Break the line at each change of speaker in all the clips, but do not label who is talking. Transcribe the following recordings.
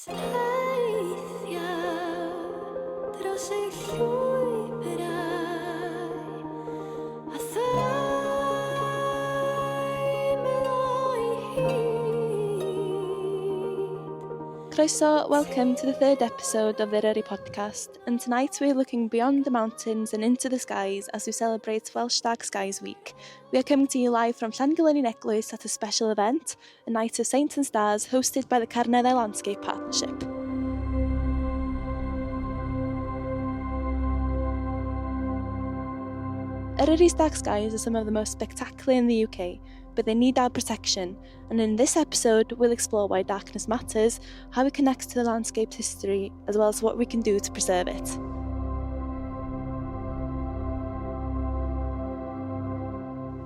Teithio dros ei llwybrau a thaim o'i hyd.
Croeso, welcome to the third episode of the Eryri podcast, and tonight we're looking beyond the mountains and into the skies as we celebrate Welsh Dark Skies Week. We are coming to you live from Llangollen Eglwys at a special event, a night of Saints and Stars hosted by the Carneddau Landscape Partnership. Eryri's dark skies are some of the most spectacular in the UK, but they need our protection, and in this episode we'll explore why darkness matters, how it connects to the landscape's history, as well as what we can do to preserve it.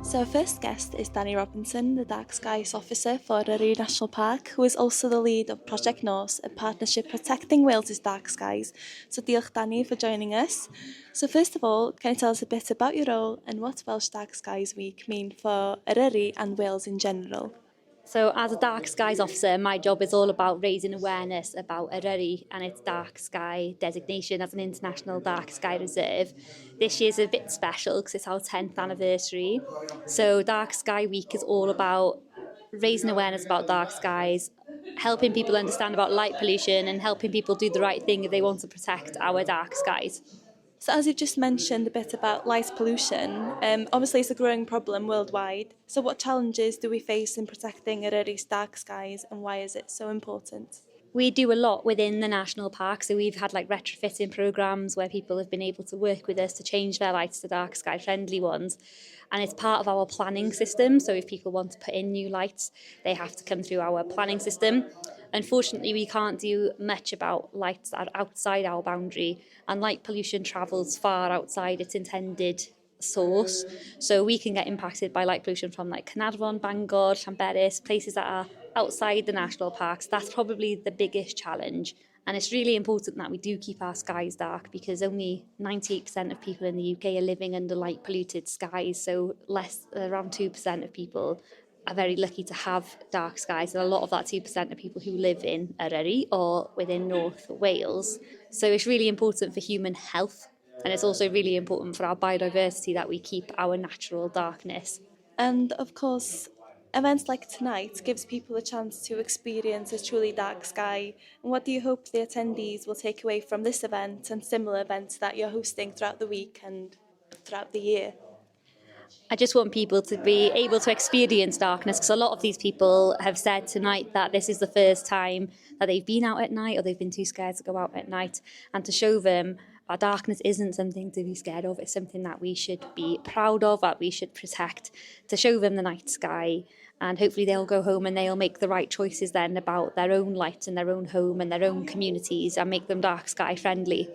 So our first guest is Danny Robinson, the Dark Skies Officer for Eryri National Park, who is also the lead of Project Norse, a partnership protecting Wales's dark skies. So diolch Danny for joining us. So first of all, can you tell us a bit about your role and what Welsh Dark Skies Week mean for Eryri and Wales in general?
So as a Dark Skies officer, my job is all about raising awareness about Eryri and its dark sky designation as an international dark sky reserve. This year's a bit special because it's our 10th anniversary. So Dark Sky Week is all about raising awareness about dark skies, helping people understand about light pollution and helping people do the right thing if they want to protect our dark skies.
So as you've just mentioned a bit about light pollution, obviously it's a growing problem worldwide. So what challenges do we face in protecting Eryri's dark skies and why is it so important?
We do a lot within the national park, so we've had like retrofitting programs where people have been able to work with us to change their lights to dark sky friendly ones, and it's part of our planning system. So if people want to put in new lights, they have to come through our planning system. Unfortunately, we can't do much about lights that are outside our boundary, and light pollution travels far outside its intended source, so we can get impacted by light pollution from like Caernarfon, Bangor, Llanberis, places that are outside the national parks. That's probably the biggest challenge, and it's really important that we do keep our skies dark because only 98% of people in the UK are living under light polluted skies, so around 2% of people are very lucky to have dark skies, and a lot of that 2% are people who live in Eryri or within North Wales. So it's really important for human health, and it's also really important for our biodiversity that we keep our natural darkness.
And of course, events like tonight gives people a chance to experience a truly dark sky. And what do you hope the attendees will take away from this event and similar events that you're hosting throughout the week and throughout the year?
I just want people to be able to experience darkness, because a lot of these people have said tonight that this is the first time that they've been out at night or they've been too scared to go out at night, and to show them our darkness isn't something to be scared of, it's something that we should be proud of, that we should protect, to show them the night sky, and hopefully they'll go home and they'll make the right choices then about their own light and their own home and their own communities and make them dark sky friendly.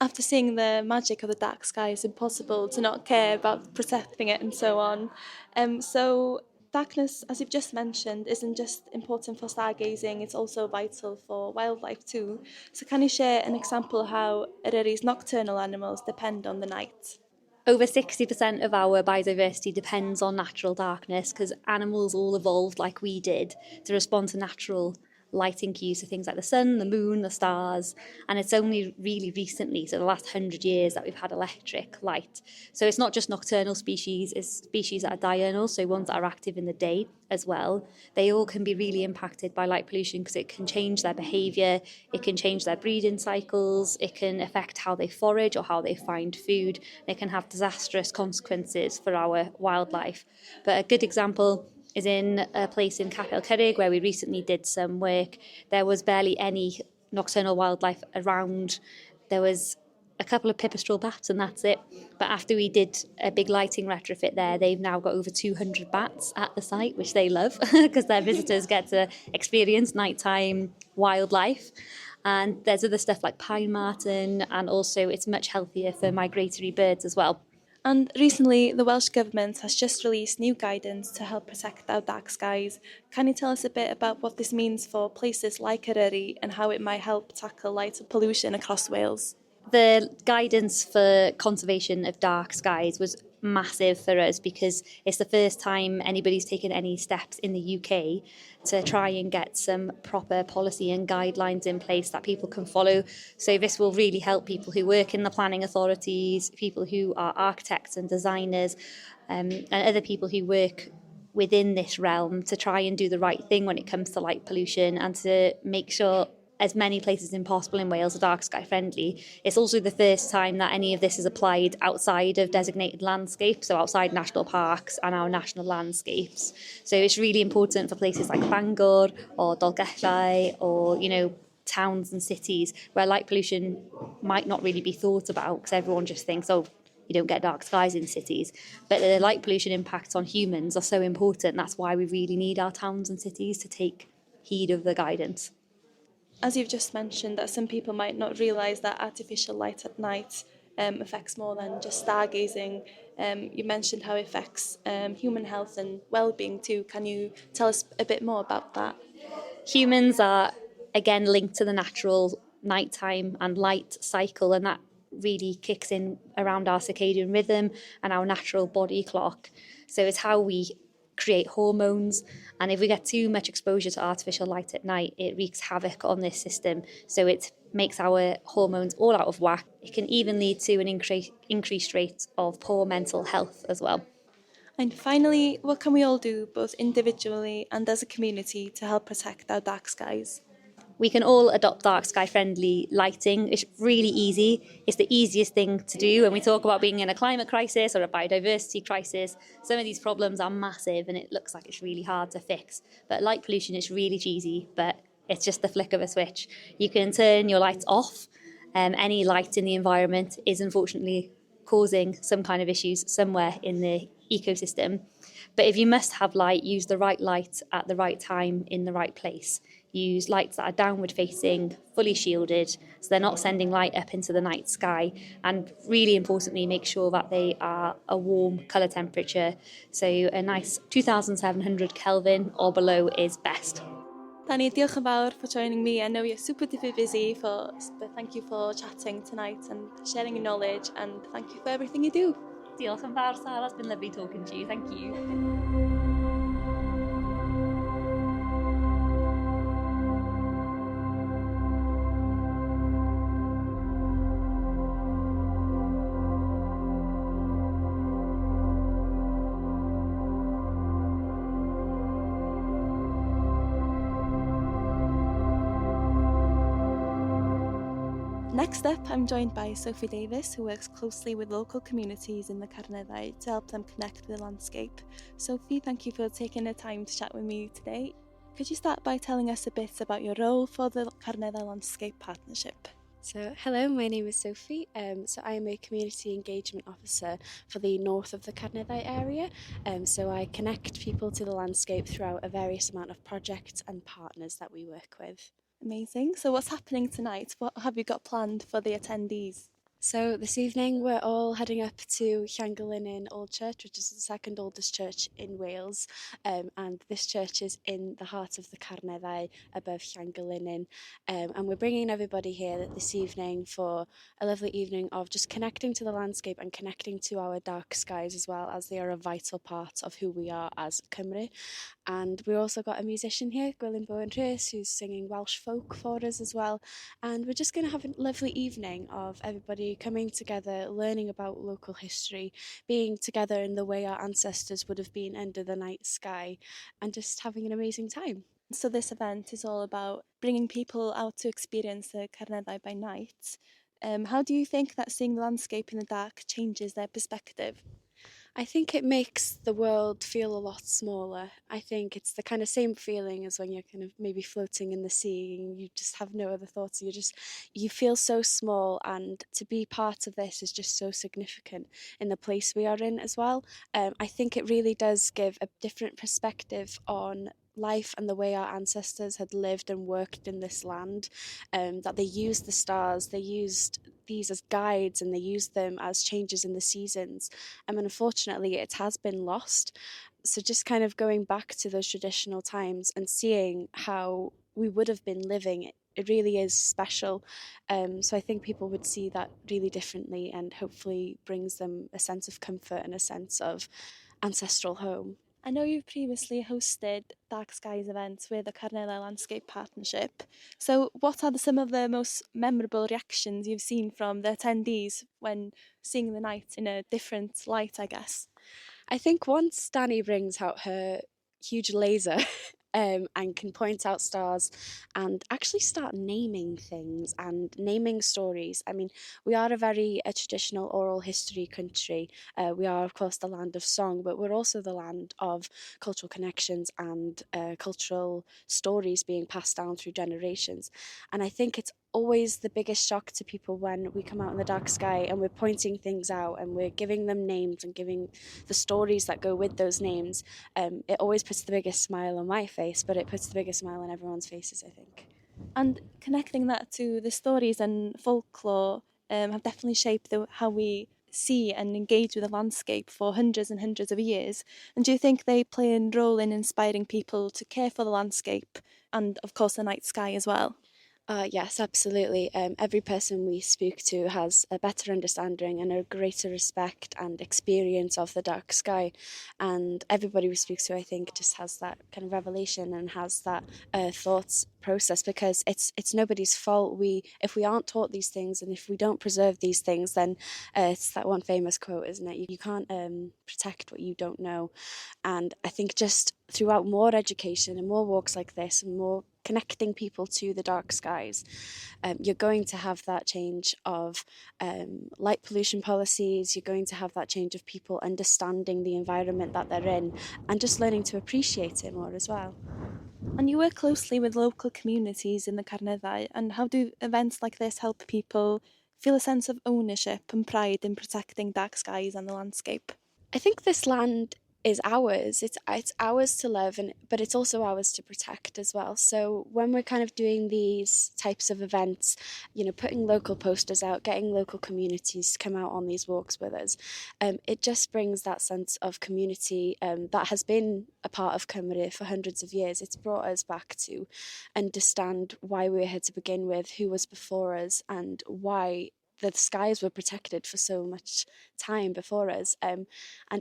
After seeing the magic of the dark sky, it's impossible to not care about protecting it and so on. So darkness, as you've just mentioned, isn't just important for stargazing, it's also vital for wildlife too. So can you share an example of how Eryri's nocturnal animals depend on the night?
Over 60% of our biodiversity depends on natural darkness, because animals all evolved like we did to respond to natural lighting cues, so things like the sun, the moon, the stars, and it's only really recently, so the last 100 years, that we've had electric light. So it's not just nocturnal species, it's species that are diurnal, so ones that are active in the day as well. They all can be really impacted by light pollution because it can change their behaviour, it can change their breeding cycles, it can affect how they forage or how they find food, and it can have disastrous consequences for our wildlife. But a good example is in a place in Capel Cerrig where we recently did some work. There was barely any nocturnal wildlife around. There was a couple of pipistrelle bats and that's it. But after we did a big lighting retrofit there, they've now got over 200 bats at the site, which they love because their visitors get to experience nighttime wildlife. And there's other stuff like pine marten, and also it's much healthier for migratory birds as well.
And recently, the Welsh Government has just released new guidance to help protect our dark skies. Can you tell us a bit about what this means for places like Eryri and how it might help tackle light pollution across Wales?
The guidance for conservation of dark skies was massive for us because it's the first time anybody's taken any steps in the UK to try and get some proper policy and guidelines in place that people can follow. So this will really help people who work in the planning authorities, people who are architects and designers, and other people who work within this realm to try and do the right thing when it comes to light pollution and to make sure as many places as possible in Wales are dark sky friendly. It's also the first time that any of this is applied outside of designated landscapes, so outside national parks and our national landscapes. So it's really important for places like Bangor or Dolgellau or, towns and cities where light pollution might not really be thought about because everyone just thinks, oh, you don't get dark skies in cities. But the light pollution impacts on humans are so important. That's why we really need our towns and cities to take heed of the guidance.
As you've just mentioned, that some people might not realise that artificial light at night affects more than just stargazing. You mentioned how it affects human health and well-being too. Can you tell us a bit more about that?
Humans are, again, linked to the natural nighttime and light cycle, and that really kicks in around our circadian rhythm and our natural body clock. So it's how we create hormones, and if we get too much exposure to artificial light at night, it wreaks havoc on this system. So it makes our hormones all out of whack. It can even lead to an increased rate of poor mental health as well.
And finally, what can we all do, both individually and as a community, to help protect our dark skies?
We can all adopt dark sky friendly lighting. It's really easy. It's the easiest thing to do when we talk about being in a climate crisis or a biodiversity crisis. Some of these problems are massive and it looks like it's really hard to fix. But light pollution is really cheesy, but it's just the flick of a switch. You can turn your lights off. Any light in the environment is unfortunately causing some kind of issues somewhere in the ecosystem. But if you must have light, use the right light at the right time in the right place. Use lights that are downward facing, fully shielded, so they're not sending light up into the night sky. And really importantly, make sure that they are a warm colour temperature. So a nice 2700 Kelvin or below is best.
Danny, diolch yn fawr for joining me. I know you're super duper busy, but thank you for chatting tonight and sharing your knowledge, and thank you for everything you do.
Diolch yn fawr, Sarah. It's been lovely talking to you. Thank you.
Next up, I'm joined by Sophie Davis, who works closely with local communities in the Carneddau to help them connect with the landscape. Sophie, thank you for taking the time to chat with me today. Could you start by telling us a bit about your role for the Carneddau Landscape Partnership?
So, hello, my name is Sophie. So I am a community engagement officer for the north of the Carneddau area. So I connect people to the landscape throughout a various amount of projects and partners that we work with.
Amazing. So what's happening tonight? What have you got planned for the attendees?
So this evening we're all heading up to Llangollen Old Church, which is the second oldest church in Wales, and this church is in the heart of the Carneddau above Llangollen, and we're bringing everybody here this evening for a lovely evening of just connecting to the landscape and connecting to our dark skies as well, as they are a vital part of who we are as Cymru. And we also got a musician here, Gwilym Bowen Rhys, who's singing Welsh folk for us as well, and we're just going to have a lovely evening of everybody coming together, learning about local history, being together in the way our ancestors would have been under the night sky, and just having an amazing time.
So this event is all about bringing people out to experience the Carneddau by night. How do you think that seeing the landscape in the dark changes their perspective?
I think it makes the world feel a lot smaller. I think it's the kind of same feeling as when you're kind of maybe floating in the sea and you just have no other thoughts. You feel so small, and to be part of this is just so significant in the place we are in as well. I think it really does give a different perspective on life and the way our ancestors had lived and worked in this land, that they used the stars, they used these as guides, and they used them as changes in the seasons. And unfortunately it has been lost. So just kind of going back to those traditional times and seeing how we would have been living it really is special. So I think people would see that really differently, and hopefully brings them a sense of comfort and a sense of ancestral home.
I know you've previously hosted Dark Skies events with the Carnella Landscape Partnership. So, what are some of the most memorable reactions you've seen from the attendees when seeing the night in a different light, I guess?
I think once Danny brings out her huge laser and can point out stars and actually start naming things and naming stories. I mean, we are a traditional oral history country. We are, of course, the land of song, but we're also the land of cultural connections and cultural stories being passed down through generations. And I think it's always the biggest shock to people when we come out in the dark sky and we're pointing things out and we're giving them names and giving the stories that go with those names. It always puts the biggest smile on my face, but it puts the biggest smile on everyone's faces, I think.
And connecting that to the stories and folklore have definitely shaped how we see and engage with the landscape for hundreds and hundreds of years. And do you think they play a role in inspiring people to care for the landscape and, of course, the night sky as well?
Yes, absolutely. Every person we speak to has a better understanding and a greater respect and experience of the dark sky. And everybody we speak to, I think, just has that kind of revelation and has that thoughts process, because it's nobody's fault. If we aren't taught these things and if we don't preserve these things, then it's that one famous quote, isn't it? You can't protect what you don't know. And I think just throughout more education and more walks like this and more connecting people to the dark skies, you're going to have that change of light pollution policies. You're going to have that change of people understanding the environment that they're in and just learning to appreciate it more as well.
And you work closely with local communities in the Carneddau, and how do events like this help people feel a sense of ownership and pride in protecting dark skies and the landscape?
I think this land is ours. It's ours to love, but it's also ours to protect as well. So when we're kind of doing these types of events, putting local posters out, getting local communities to come out on these walks with us, it just brings that sense of community that has been a part of Cymru for hundreds of years. It's brought us back to understand why we were here to begin with, who was before us, and why the skies were protected for so much time before us. And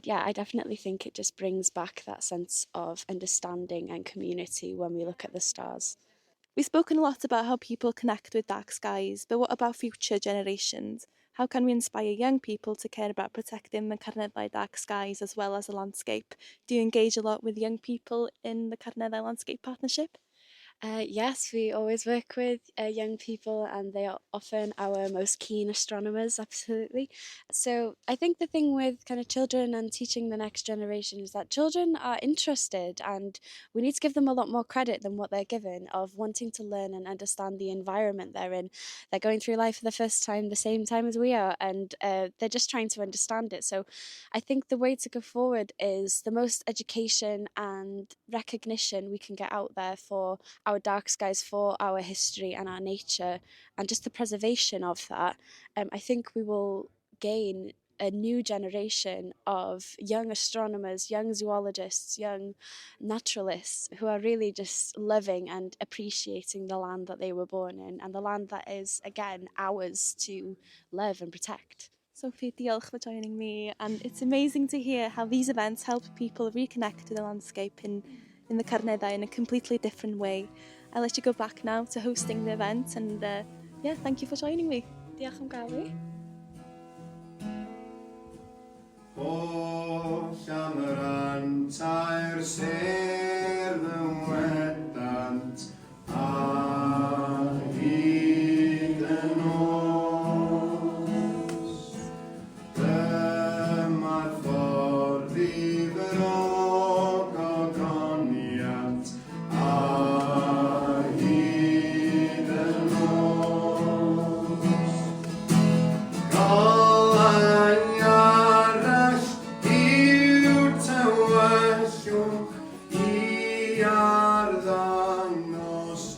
yeah, I definitely think it just brings back that sense of understanding and community when we look at the stars.
We've spoken a lot about how people connect with dark skies, but what about future generations? How can we inspire young people to care about protecting the Carneddau dark skies as well as the landscape? Do you engage a lot with young people in the Carneddau Landscape Partnership?
Yes, we always work with young people, and they are often our most keen astronomers, absolutely. So I think the thing with kind of children and teaching the next generation is that children are interested, and we need to give them a lot more credit than what they're given, of wanting to learn and understand the environment they're in. They're going through life for the first time, the same time as we are, and they're just trying to understand it. So I think the way to go forward is the most education and recognition we can get out there for our dark skies, for our history and our nature, and just the preservation of that. I think we will gain a new generation of young astronomers, young zoologists, young naturalists who are really just loving and appreciating the land that they were born in, and the land that is, again, ours to love and protect.
Sophie, diolch for joining me, and it's amazing to hear how these events help people reconnect to the landscape in the Carneddau in a completely different way. I'll let you go back now to hosting the event, and thank you for joining me.
Diolch am gael fi.
O Llamran tair sedd yn wedant a hyd yn nos. Dyma'r ffordd i fyrog o goniant a hyd yn nos. Golau arall i'w tywyllwch i arddangos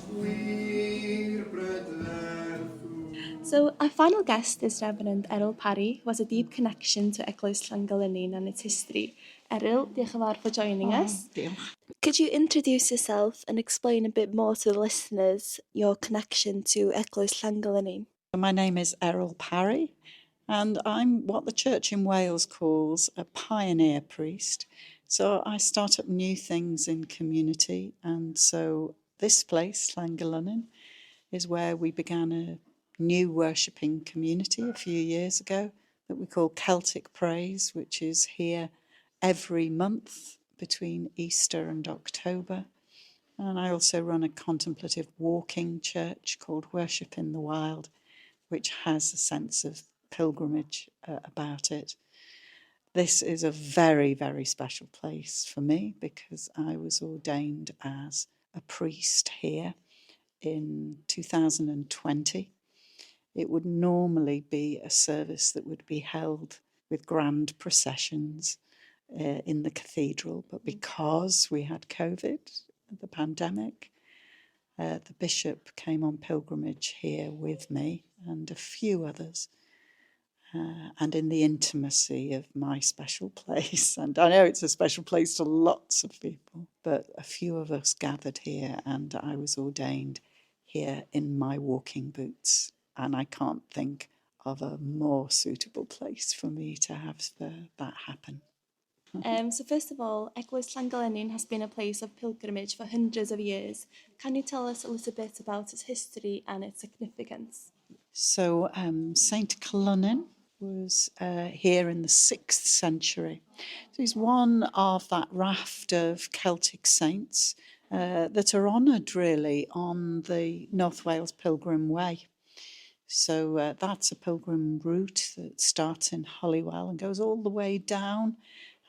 gwir brydferthwch.
So our final guest is Reverend Errol Parry, who has a deep connection to Eglwys Llangolynnin and its history. Eryl, diolch yn fawr for joining us.
Diolch.
Could you introduce yourself and explain a bit more to the listeners your connection to Eglwys Llangollen?
My name is Errol Parry, and I'm what the church in Wales calls a pioneer priest. So I start up new things in community, and so this place, Llangollen, is where we began a new worshipping community a few years ago that we call Celtic Praise, which is here every month between Easter and October. And I also run a contemplative walking church called Worship in the Wild, which has a sense of pilgrimage about it. This is a very, very special place for me because I was ordained as a priest here in 2020. It would normally be a service that would be held with grand processions in the cathedral, but because we had COVID, the pandemic, the bishop came on pilgrimage here with me and a few others, and in the intimacy of my special place. And I know it's a special place to lots of people, but a few of us gathered here and I was ordained here in my walking boots. And I can't think of a more suitable place for me to have that happen.
So first of all, Eglwys Llangollen has been a place of pilgrimage for hundreds of years. Can you tell us a little bit about its history and its significance?
So Saint Columcille was here in the 6th century. So he's one of that raft of Celtic saints that are honoured really on the North Wales Pilgrim Way. So that's a pilgrim route that starts in Holywell and goes all the way down,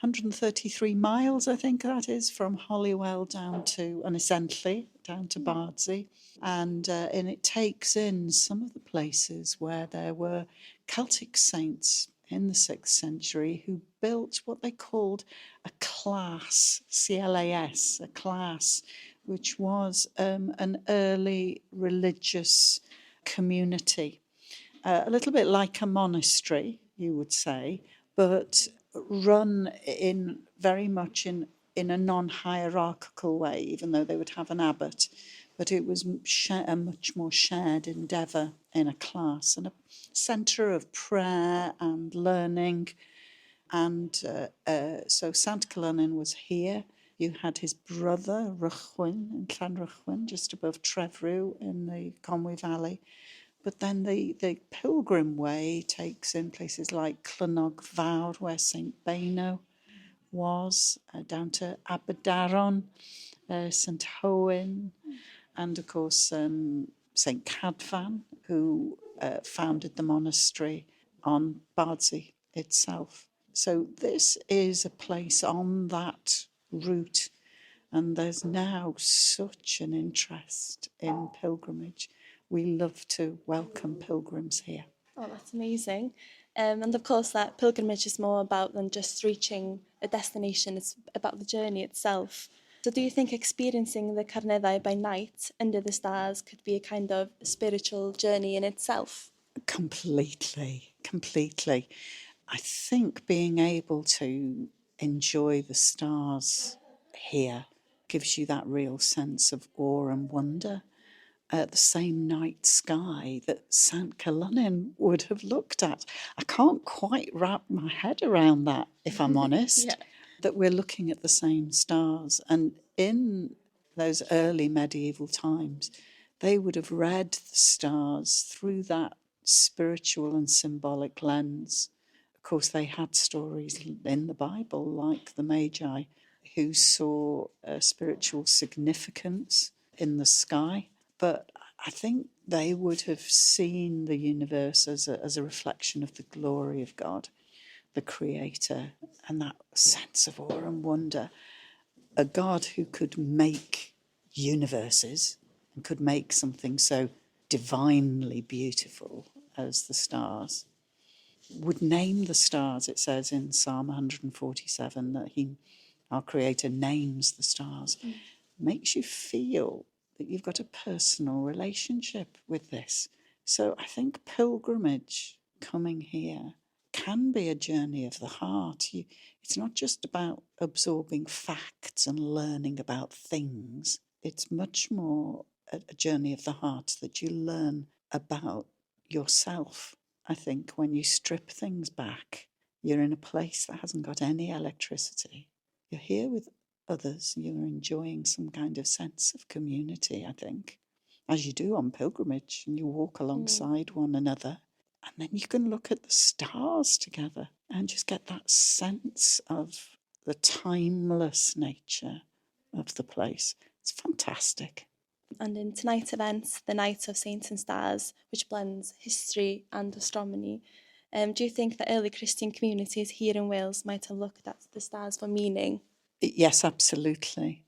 133 miles, I think that is, from Holywell down to Ynysentlley, down to Bardsey. And it takes in some of the places where there were Celtic saints in the 6th century who built what they called a class, C-L-A-S, a class, which was an early religious community, a little bit like a monastery, you would say, but run in very much in a non-hierarchical way, even though they would have an abbot. But it was a much more shared endeavour in a class and a centre of prayer and learning. And so Sant Columcille was here. You had his brother, Ruchwyn, in Llanruchwyn, just above Trefrw in the Conwy Valley. But then the pilgrim way takes in places like Clynnog Fawr, where St Beino was, down to Aberdaron, St Owen, and of course St Cadfan, who founded the monastery on Bardsey itself. So this is a place on that route, and there's now such an interest in pilgrimage. We love to welcome pilgrims here.
Oh, that's amazing. And of course, that pilgrimage is more about than just reaching a destination. It's about the journey itself. So do you think experiencing the Carneddau by night under the stars could be a kind of spiritual journey in itself?
Completely. I think being able to enjoy the stars here gives you that real sense of awe and wonder. The same night sky that Sant Columcille would have looked at. I can't quite wrap my head around that, if I'm honest, that we're looking at the same stars. And in those early medieval times, they would have read the stars through that spiritual and symbolic lens. Of course, they had stories in the Bible, like the Magi, who saw a spiritual significance in the sky. But I think they would have seen the universe as a reflection of the glory of God, the Creator, and that sense of awe and wonder. A God who could make universes and could make something so divinely beautiful as the stars, would name the stars. It says in Psalm 147 that our Creator, names the stars. Makes you feel that you've got a personal relationship with this. So I think pilgrimage coming here can be a journey of the heart. It's not just about absorbing facts and learning about things. It's much more a journey of the heart that you learn about yourself. I think when you strip things back, you're in a place that hasn't got any electricity. You're here with others. You're enjoying some kind of sense of community, I think, as you do on pilgrimage, and you walk alongside one another. And then you can look at the stars together and just get that sense of the timeless nature of the place. It's fantastic.
And in tonight's event, the Night of Saints and Stars, which blends history and astronomy, do you think that early Christian communities here in Wales might have looked at the stars for meaning?
Yes, absolutely.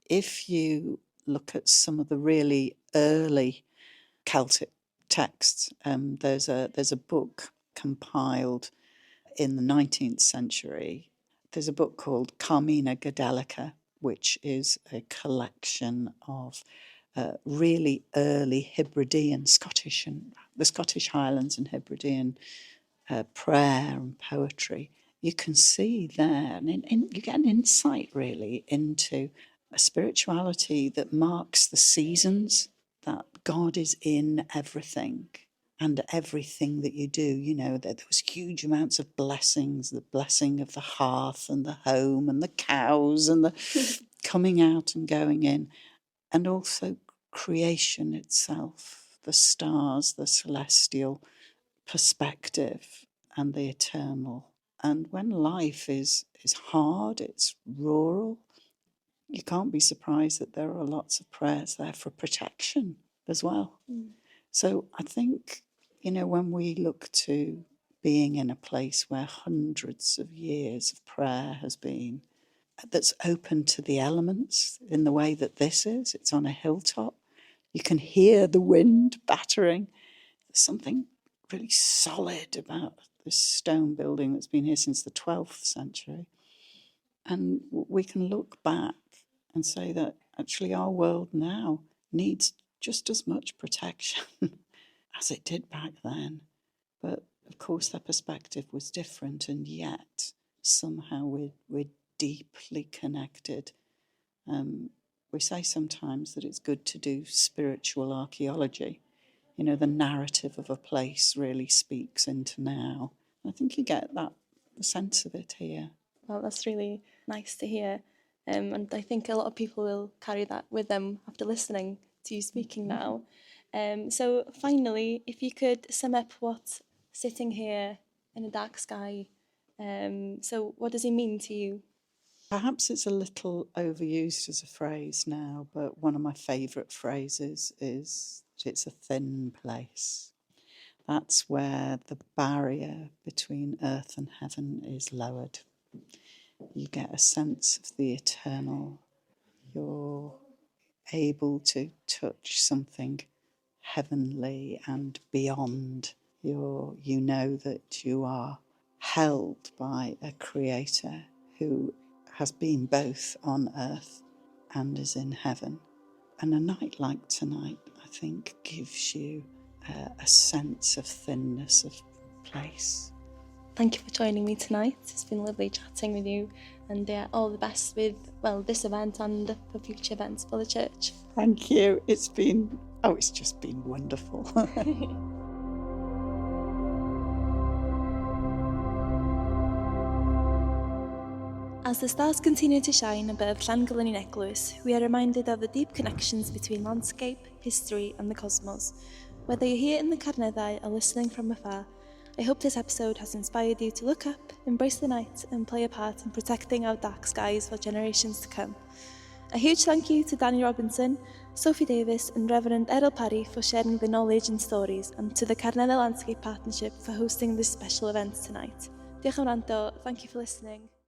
If you look at some of the really early Celtic texts, there's a book compiled in the 19th century. There's a book called Carmina Gadelica, which is a collection of really early Hebridean the Scottish Highlands and Hebridean prayer and poetry. You can see there, and you get an insight really into a spirituality that marks the seasons, that God is in everything and everything that you do. You know, that there was huge amounts of blessings, the blessing of the hearth and the home and the cows and the coming out and going in, and also creation itself, the stars, the celestial perspective and the eternal. And when life is hard, it's rural, you can't be surprised that there are lots of prayers there for protection as well. So I think, you know, when we look to being in a place where hundreds of years of prayer has been, that's open to the elements in the way that this is, it's on a hilltop, you can hear the wind battering. There's something really solid about this stone building that's been here since the 12th century. And we can look back and say that actually our world now needs just as much protection as it did back then. But of course their perspective was different, and yet somehow we're deeply connected. We say sometimes that it's good to do spiritual archaeology. You know, the narrative of a place really speaks into now. I think you get the sense of it here.
Well, that's really nice to hear. And I think a lot of people will carry that with them after listening to you speaking now. So finally, if you could sum up what's sitting here in a dark sky, so what does it mean to you?
Perhaps it's a little overused as a phrase now, but one of my favourite phrases is it's a thin place. That's where the barrier between earth and heaven is lowered. You get a sense of the eternal. You're able to touch something heavenly and beyond. You know that you are held by a creator who has been both on earth and is in heaven. And a night like tonight, I think, gives you a sense of thinness of place.
Thank you for joining me tonight. It's been lovely chatting with you, and all the best with, this event and for future events for the church.
Thank you. It's just been wonderful.
As the stars continue to shine above Llangollen Eglwys, we are reminded of the deep connections between landscape, history and the cosmos. Whether you're here in the Carneddau or listening from afar, I hope this episode has inspired you to look up, embrace the night and play a part in protecting our dark skies for generations to come. A huge thank you to Danny Robinson, Sophie Davis and Reverend Errol Parry for sharing the knowledge and stories, and to the Carneddau Landscape Partnership for hosting this special event tonight. Diolch am wrando, thank you for listening.